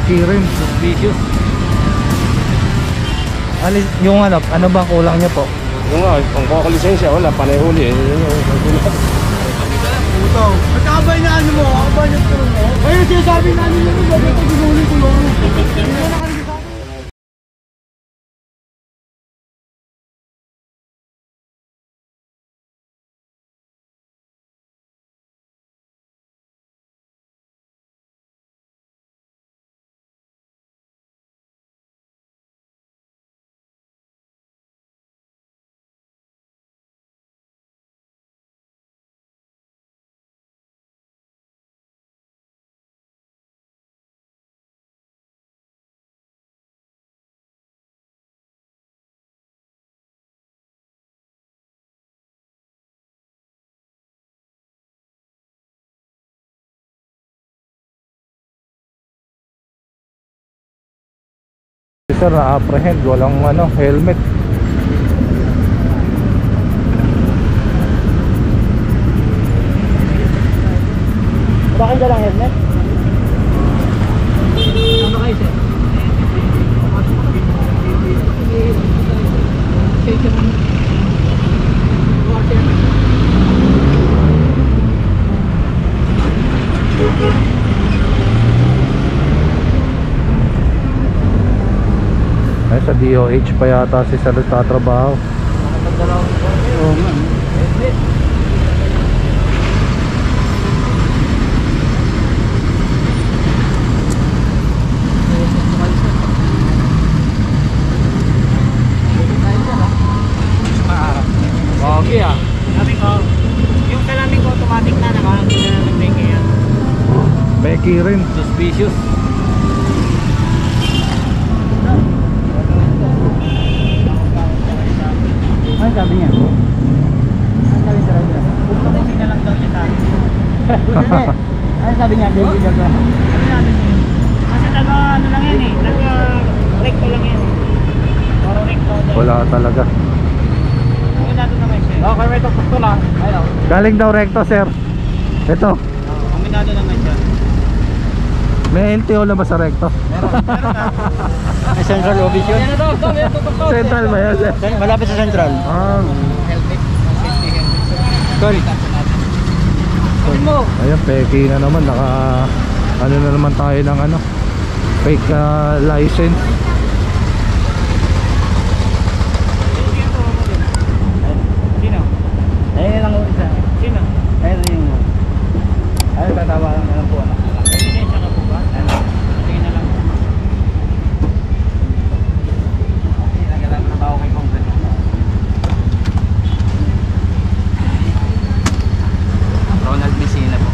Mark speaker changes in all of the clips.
Speaker 1: Becky rin.
Speaker 2: Suspicious.
Speaker 1: Yung ano ba kulang niya po?
Speaker 3: Yung nga, kung kuha ko lisensya, wala, panay huli.
Speaker 2: Utaw. Nagkabay na ano mo, kabay na tulong mo. Ayun, sinasabi na nila mo, bakit ito ginuli ko lang.
Speaker 1: Sir, na-apprehend, walang helmet.
Speaker 2: Bakit ka lang helmet? Ano kayo, sir?
Speaker 1: Ay, sa DOH pa yata si Sir nagtatrabaho.
Speaker 2: Oo nga.
Speaker 1: Okay ah.
Speaker 2: Sabi ko, yung salamin ko automatic na, hindi na nag-brake yan.
Speaker 1: Becky rin.
Speaker 2: Suspicious. Ano sabi niya? Ano sabi niya? Pupunta na lang daw niya sa akin. Ano sabi niya? Baby daw ba? Ano natin niya? Kasi ano lang yan eh. Recto lang yan eh. Parang recto.
Speaker 1: Wala talaga.
Speaker 2: Aminado naman siya. Okay, may tuktok lang. Ayun.
Speaker 1: Galing daw recto, sir. Ito.
Speaker 2: Aminado naman siya.
Speaker 1: May NTO na ba sa recto?
Speaker 2: Meron na. May central office yun?
Speaker 1: Central ba yan, sir?
Speaker 2: Malapit sa central. Helmet. Safety helmet. Sorry.
Speaker 1: Ayan, Becky na naman. Ano na naman tayo ng fake license.
Speaker 2: Sino? Ayun lang ulit sa. Sino? Ayun yung. Ayun, tatawa lang po. May lisensya ka po ba? Tingin na lang. Nagalang trabaho kay Congress. Ronald Messina po.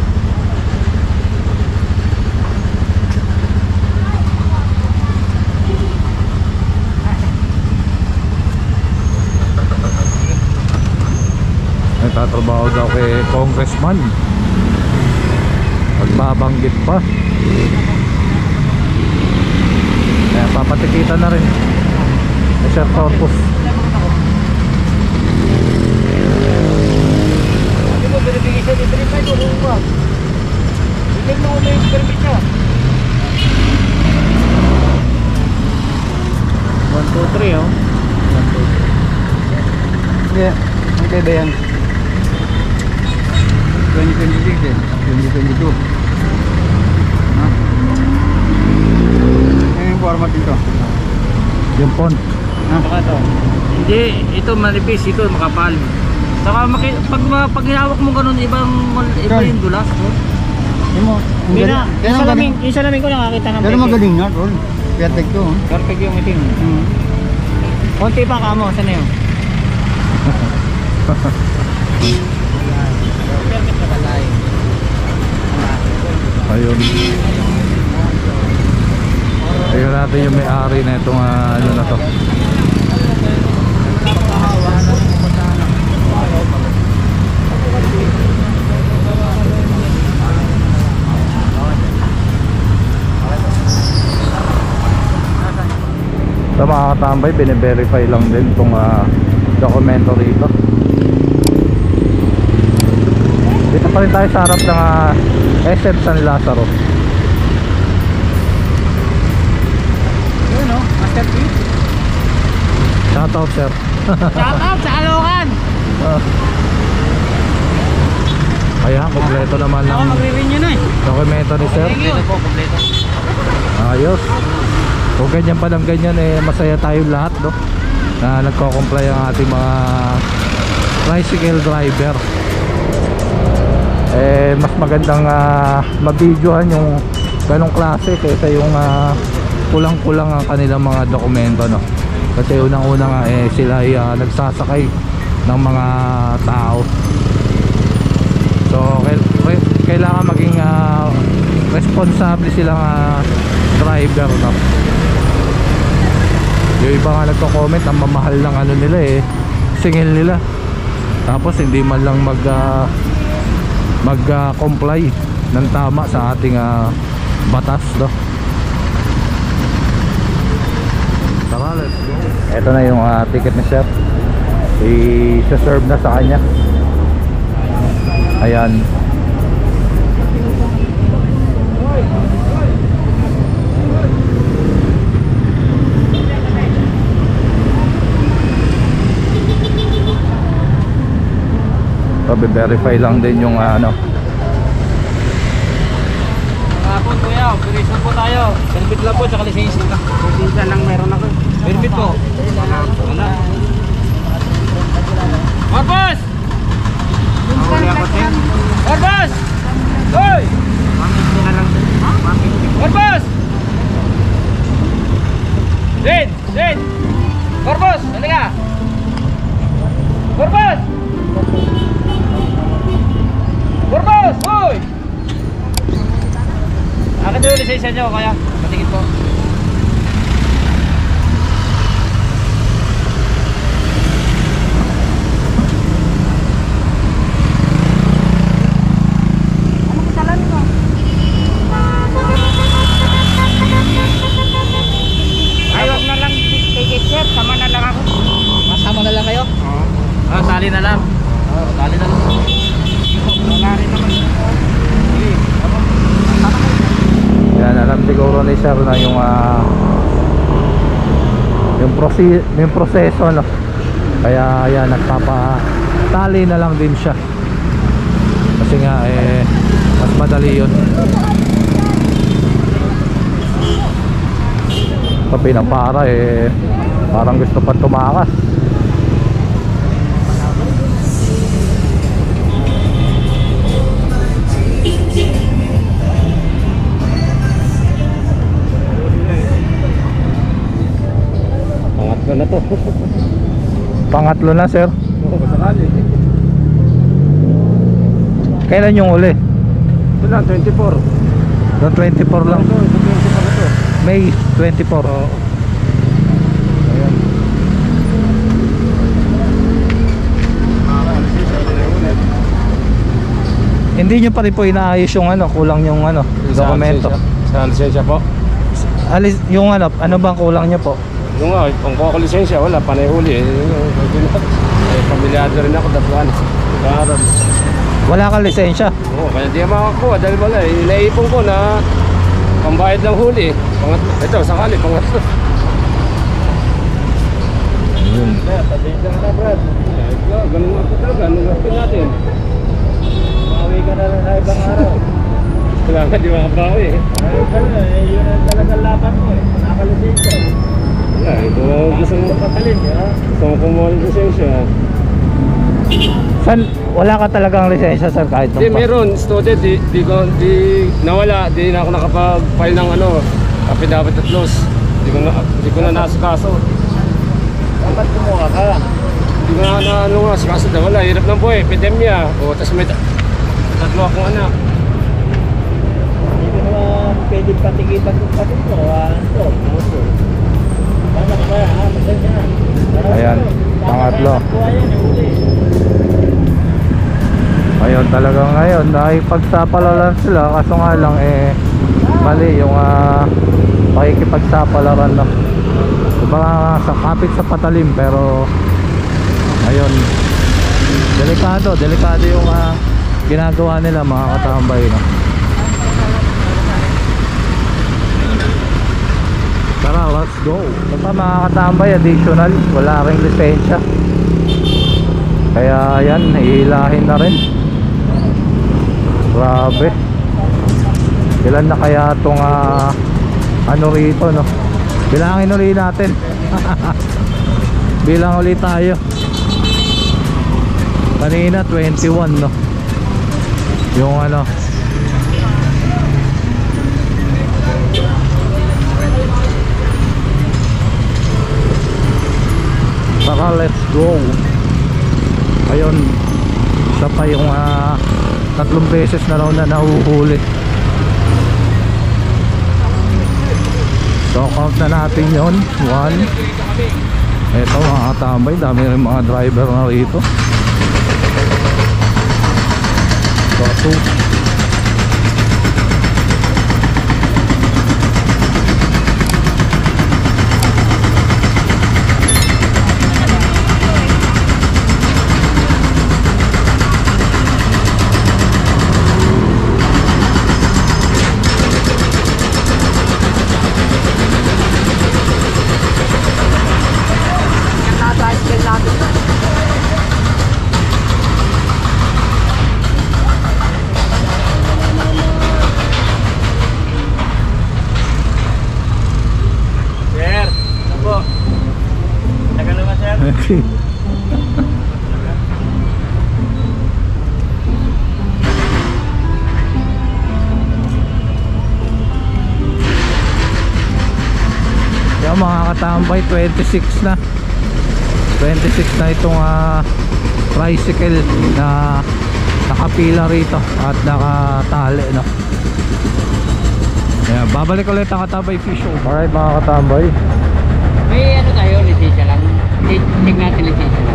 Speaker 1: Nagtatrabaho daw kay congressman. Pagbabanggit pa. Kaya papatikitan na rin. Sir Corpus.
Speaker 2: Hindi mo verification ni Tripay ko kung ba? Hindi mo may permit niya. 1, 2, 3 oh. 1, 2, 3. Yeah, ang kaya ba yan? 2026 eh, 2022. Ha? Ano yung format dito?
Speaker 1: Yung font.
Speaker 2: Ha? Saka ito? Hindi, ito manipis, ito makapal. Saka pag hinawak mo ganun, iba yung dulas. Yung salamin ko nakakita ng
Speaker 4: pero magaling na, Tol. Perfect to.
Speaker 2: Perfect yung itim. Konti pa kamo, saan na yun?
Speaker 1: Ayun. Ayun natin yung may-ari na itong ano na to. Sa mga katambay, bine-verify lang din itong dokumento rito. Dito pa rin tayo sa harap ng SM San Lazaro. Shout out sir.
Speaker 2: Shout out sa Alokan.
Speaker 1: Ayan, kompleto naman
Speaker 2: Ako
Speaker 1: ng
Speaker 2: magre-renew na eh.
Speaker 1: dokumento ni sir.
Speaker 2: Thank you. Po, kompleto.
Speaker 1: Ayos. Kung ganyan pa lang ganyan masaya tayo lahat no, na nagko-comply ang ating mga tricycle driver. Mas magandang mabidyohan yung ganong klase kaysa yung kulang-kulang ang kanilang mga dokumento no. Kasi unang-una nga sila ay nagsasakay ng mga tao. So kailangan maging responsable silang driver no. Yung iba nga nagko-comment ang mamahal ng ano nila singil nila, tapos hindi man lang mag-comply ng tama sa ating batas no. Tara, let's go. Ito na yung ticket ni sir, i-serve na sa kanya. Ayan. Verify lang din yung ano.
Speaker 2: Hapon kuya, operation po tayo. Permit lang po, tsaka lisensya ka. Lisensya lang meron ako. Permit po. Wala. Corpus! Corpus! Hoy! Corpus! Din! Din! Corpus! Halika! Corpus! Corpus! Hoy! Akin doon lisensya nyo kaya patingin po. Ay, wag na lang ticket sir, sama na lang ako. Masama na lang kayo? Oo. Tali na lang. Tali na lang. Wala rin naman.
Speaker 1: Yan, alam siguro ni sir na yung proseso no. Kaya yan, nagpapatali na lang din siya. Kasi nga mas madali yun. Sa pinapara parang gusto pa tumakas.
Speaker 3: Pangatlo na to.
Speaker 1: Pangatlo na sir.
Speaker 3: Oo, kasakali.
Speaker 1: Kailan yung uli?
Speaker 3: Ito lang, 24.
Speaker 1: Noong 24 lang.
Speaker 3: Ito, 24 na to.
Speaker 1: May 24.
Speaker 3: Oo.
Speaker 1: Ayan. Hindi nyo pa rin po inaayos yung kulang yung dokumento.
Speaker 3: Sa lisensya po.
Speaker 1: Alis yung ano bang kulang nyo po?
Speaker 3: Yung nga, kung kuha ko lisensya, wala, panay huli. Pamilyado rin ako, datuan.
Speaker 1: Wala kang lisensya.
Speaker 3: Oo, kaya di makakuha dahil wala. Inaipon ko na pambayad ng huli. Ito, sakali, pangatlo.
Speaker 1: Yun.
Speaker 3: Pasensya na, Brad. Ganun nga po talaga, ganun nga po natin. Mawi ka na lang sa ibang araw. Salamat, di makabawi.
Speaker 2: Yun ang talagang laban mo nakalisensya.
Speaker 3: Kung gusto mo
Speaker 2: Patalin
Speaker 3: gusto mo kumuha ng lisensya.
Speaker 1: San, wala ka talagang lisensya sir kahit
Speaker 3: Hindi, meron. Student, di nawala. Di na ako nakapag-file ng affidavit at loss. Di ko na nasikaso.
Speaker 2: Dapat kumuha ka.
Speaker 3: Di ko na nasikaso. Wala, hirap ng buhay. Epidemya. Tapos may tatlo akong anak.
Speaker 2: Hindi ko naman pwede patikitan kung pati ko.
Speaker 1: Ayan, pangatlo. Ayun, talagang ngayon nakipagsapalaran sila, kaso nga lang mali yung pakikipagsapalaran na. Diba sa kapit sa patalim, pero ayun, delikado yung ginagawa nila mga katambay no? Tara, let's go. Ito pa mga katambay, additional, wala ring lisensya. Kaya yan, ihilahin na rin. Grabe. Ilan na kaya itong ano rito, no? Bilangin ulit natin. Bilang ulit tayo. Kanina 21, no? Yung ano, saka let's go. Ayun, siya pa yung 3 beses na raw na nahuhuli. So count na natin yun. 1. Ito mga katambay, dami rin mga driver na rito. So 2. Yung mga katambay, 26 na 26 na itong tricycle na nakapila rito at nakatali, no? Ayan, babalik ulit ang Katambay Fish Show. Alright mga katambay,
Speaker 2: May ano tayo, lisensya lang. Check natin lisensya lang.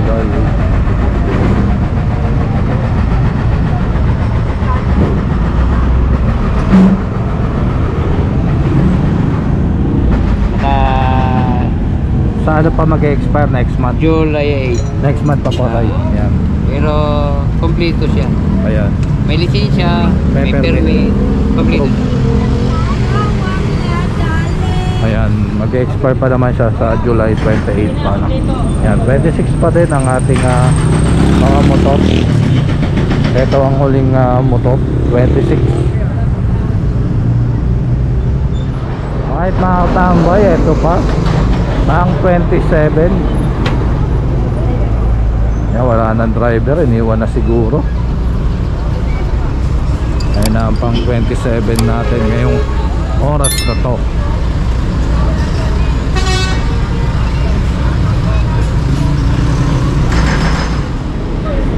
Speaker 1: sa ano pa mag-expire next month?
Speaker 2: July 8.
Speaker 1: Next month pa po tayo. Ayan.
Speaker 2: Pero kompleto siya.
Speaker 1: Ayan.
Speaker 2: May lisensya,
Speaker 1: May
Speaker 2: may
Speaker 1: permit.
Speaker 2: permit, kompleto.
Speaker 1: Ayan, mag-expire pa naman siya sa July 28 pa, no? Ayan, 26 pa din ang ating mga motor. Ito ang huling motor, 26. Alright mga katambay, ito pa ang 27. Ayan, wala nang driver, iniwan na siguro. Ayan na ang pang 27 natin ngayong oras na to.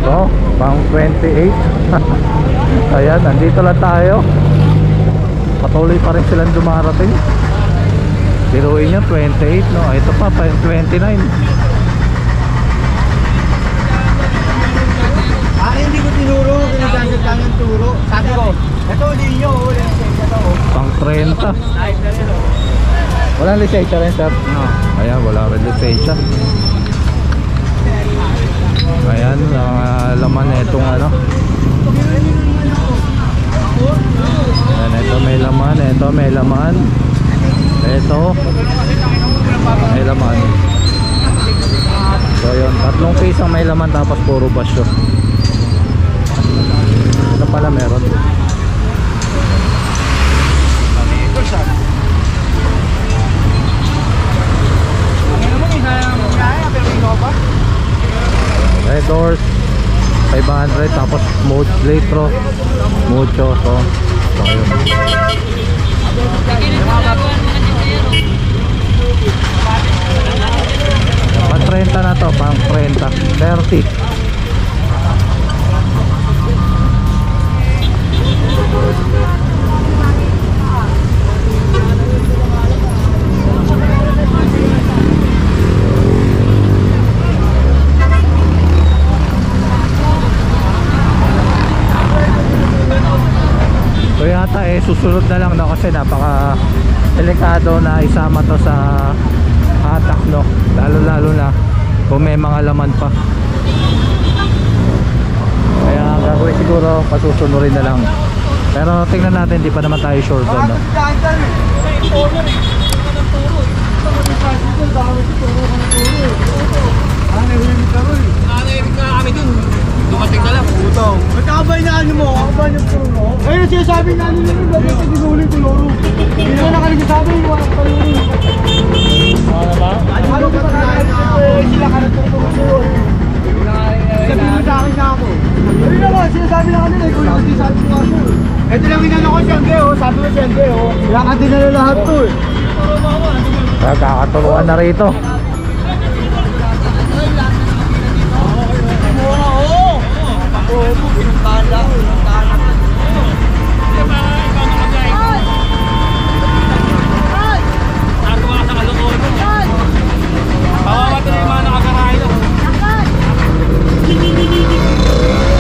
Speaker 1: So, pang 28. Ayan, nandito lang tayo. Patuloy pa rin silang dumarating. Biruin nyo, 28, no? Ito pa, 29.
Speaker 4: Hindi ko tinuro, pinagasal lang yung turo. Sabi ko, ito ulit nyo,
Speaker 1: Pang 30. Walang lisensya rin, sir?
Speaker 4: No.
Speaker 1: Ayan, wala rin lisensya. Ayan, laman na itong ano. Ayan, ito may laman, ito may laman. Ito may laman. So yun, 3 piece ang may laman, tapos puro basyo. Ito pala meron. Red doors 500, tapos litro mucho. So yun. Pang 30 na to, pang 30 30. So yata susunod na lang, no, kasi napaka delikado na isama to sa hatak, no, lalo na kung may mga laman pa. Kaya gagawin siguro pasusunurin na lang, pero tingnan natin, di pa naman tayo sure doon, no?
Speaker 4: tricycle, baka may tuturo ka ng turo. Nahihimik ka rin.
Speaker 3: Nanahimik na kami dun. Dumating na lang.
Speaker 4: Puto. Magkakabay na ano mo, kakabay ng turo. Ayun, sinasabi na ano nila, bakit sa ginuling tuluro. Hindi na nakalisasabi, wala ka tuluro.
Speaker 3: Ano ba?
Speaker 4: Ano ka ba sila ka nagtuturo? Sabi mo sa akin na ako. Ayun naman, sinasabi na kanila, ikaw lang kasi sabi mo ako. Ito lang inano ko siyempre, sabi mo siyempre, wala ka din na lahat to eh.
Speaker 1: Kakaturuan na rito.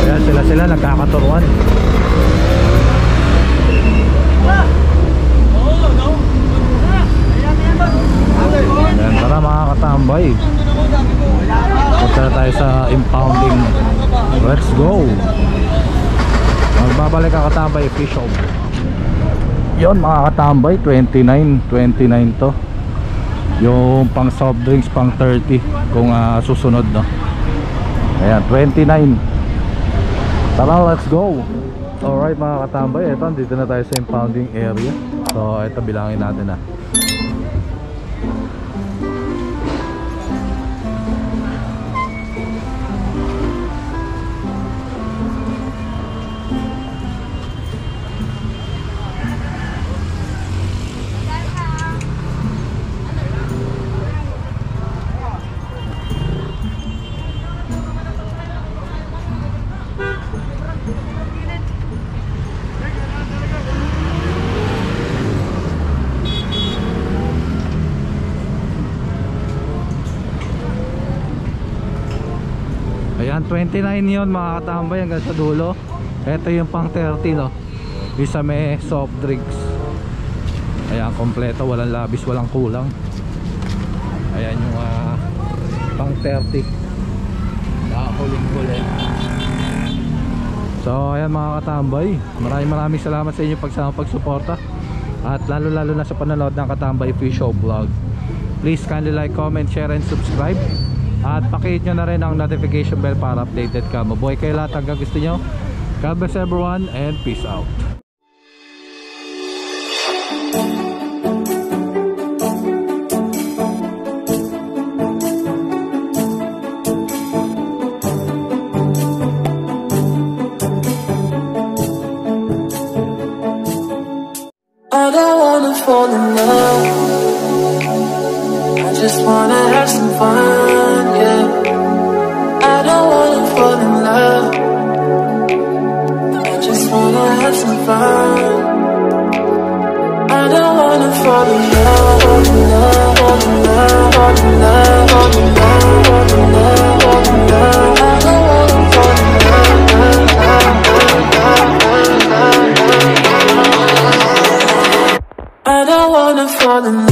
Speaker 1: Ayan, sila nagkakaturuan. Ayan, tara mga katambay, punta na tayo sa impounding. Let's go. Magbabalik ang katambay official. Yon mga katambay, 29 to. Yung pang soft drinks pang 30 kung susunod, no. Ayan, 29. Tara, let's go. Alright mga katambay, eto, dito na tayo sa impounding area. So eto, bilangin natin na. Ayan, 29 yun mga katambay hanggang sa dulo. Ito yung pang 30, no. Isa may soft drinks. Ayan, kompleto, walang labis, walang kulang. Ayan yung pang 30. Nakakuling-kuling. So ayan mga katambay, maraming salamat sa inyong pagsuporta. At lalo na sa panonood ng Katambay Official Vlog. Please kindly like, comment, share and subscribe. At pakihit nyo na rin ang notification bell para updated ka. Mabuhay kayo lahat hanggang gusto nyo. God bless everyone and peace out.
Speaker 5: I don't wanna fall in love, I just wanna have some fun, yeah. I don't wanna fall in love, I just wanna have some fun. I don't wanna fall in love, fall in love, fall in love, fall in love, fall in love, fall in love, fall in love. I don't wanna fall in love, I don't wanna fall in love.